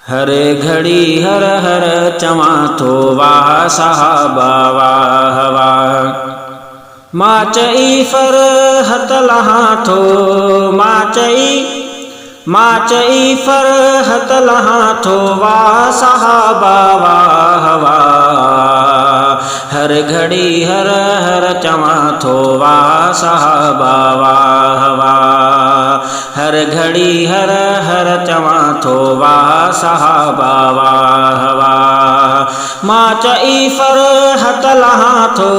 हर घड़ी हर हर चवा थो वाह साहबा वाह वाह। मां चई फर हथ लहा थो मां चई फर हथ लहा थो वाह साहबा वाह वाह। हर घड़ी हर हर चवा थो वाह साहबा वाह वाह। हर घड़ी हर हर चवा थो वाह साहबा वाह वाह। मां चई फर हथ लहा थो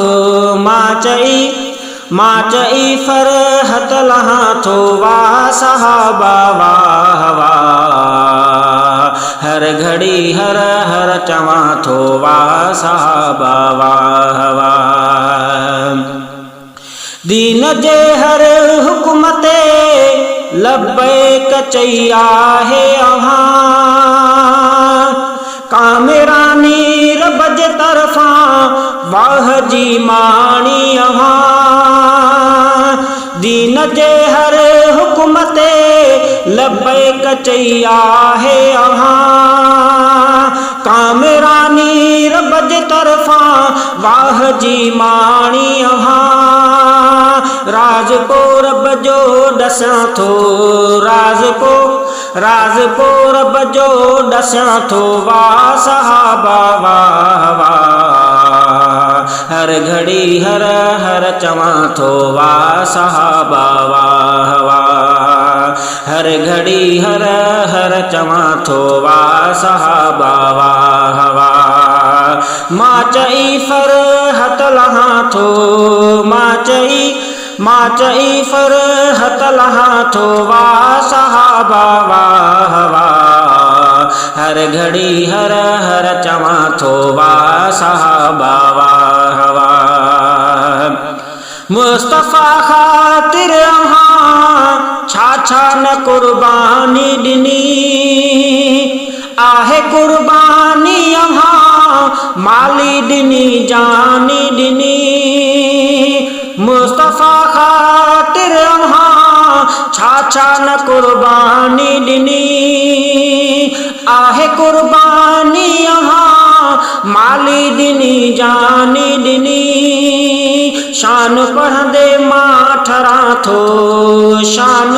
मां चई फर हथ लहा थो वाह साहबा वाह वाह। हर घड़ी हर हर चवा थो वाह साहबा वाह वाह। दीन जे हर हुक्म ते लब्बैक चई आहे अव्हां। कामिरानी रब जे तरफ़ां वाह जी माणी अव्हां। दीन जे हर हुक्म ते लब्बैक चई आहे अव्हां। कामिरानी रब जे तरफ़ां वाह जी माणी अव्हां। राज को रब जो ॾसां थो राज को रब जो ॾसां थो वाह साहबा वाह वाह। हर घड़ी हर हर चवां थो वाह साहबा वाह वाह। हर घड़ी हर हर चवां थो वाह साहबा वाह वाह। मां चई फर हथ लहा थो मां चई फर हथ लहा थो वाह साहबा वाह वाह। हर घड़ी हर हर चवां थो वाह साहबा वाह वाह। मुस्तफ़ा ख़ातिर अव्हां छा छा न कुर्बानी ॾिनी। आहे कुर्बानी अव्हां माली ॾिनी जानी ॾिनी। मुस्तफ़ा ख़ातिर अव्हां छा छा न कुर्बानी ॾिनी। आहे कुर्बानी अव्हां माली ॾिनी जानी ॾिनी। शान पढ़ंदे मां ठरां थो शान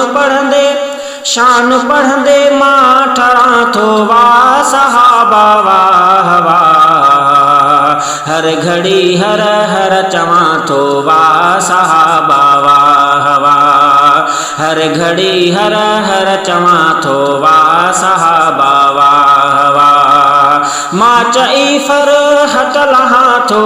पढ़ंदे मां ठरां थो वाह साहबा वाह वाह। हर घड़ी हर हर चवां थो वाह साहबा वाह वाह। हर घड़ी हर हर चवां थो वाह साहबा वाह वाह। मां चई फर हथ लहा थो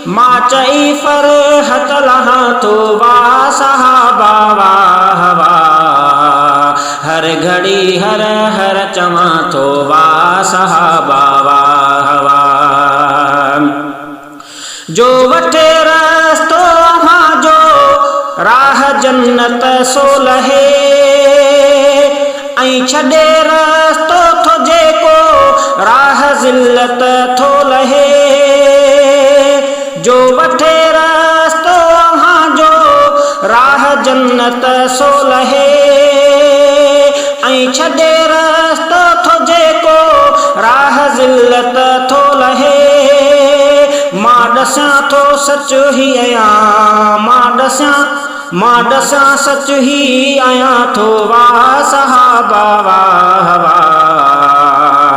मां चई फर हथ लहा थो वाह साहबा वाह वाह। हर घड़ी हर हर चवां थो वाह साहबा वाह वाह। जो वठे रस्तो अव्हां जो राह जन्नत सो लहे। ऐं छॾे रस्तो थो जेको राह ज़िल्लत थो लहे। जो वठे रस्तो अव्हां जो राह जन्नत सो लहे। ऐं छॾे रस्तो थो जेको राह ज़िल्लत थो लहे। मां ॾसां थो सच ही आहियां मां ॾसां सच ही आहियां थो वाह साहबा वाह वाह।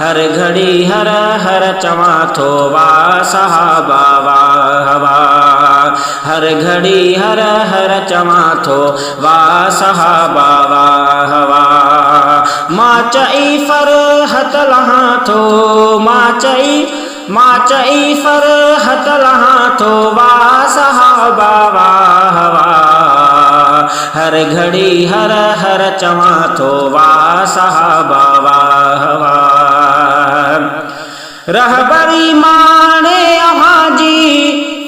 हर घड़ी हर हर चवां थो वाह साहबा वाह वाह। हर घड़ी हर हर चवां थो वाह साहबा वाह वाह। मां चई फर हथ लहा थो मां चई फर हथ लहा थो वाह साहबा वाह वाह। हर घड़ी हर हर चवां थो वाह साहबा वाह वाह। रहबरी माणे अव्हां जी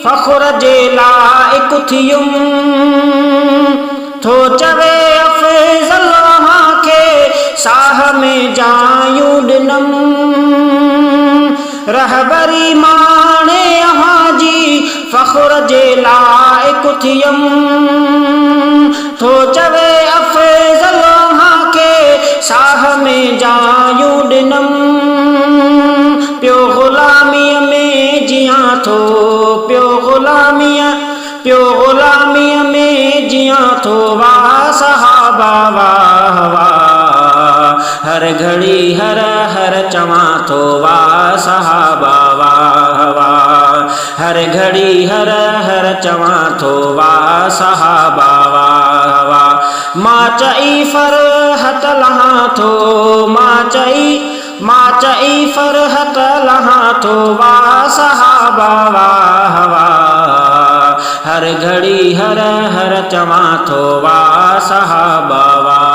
फ़ख्र जे लाइक़ थियुमि। थो चवे अफ़ज़ल अव्हां खे साह में जायूं ॾिनमि। रहबरी माणे अव्हां जी फ़ख्र जे लाइक़ थियुमि। थो चवे अफ़ज़ल अव्हां खे साह दुनिया तो वाह सहाबा वाह वाह, हर घड़ी हर हर चमा तो वाह सहाबा वाह वाह, हर घड़ी हर हर चमा तो वाह सहाबा वाह वाह। माचई फरहत लहाँ तो माचई फरहत लहाँ तो वाह सहाबा वाह वाह, हर घड़ी हर हर चमा तो वाह सहाबा वाह।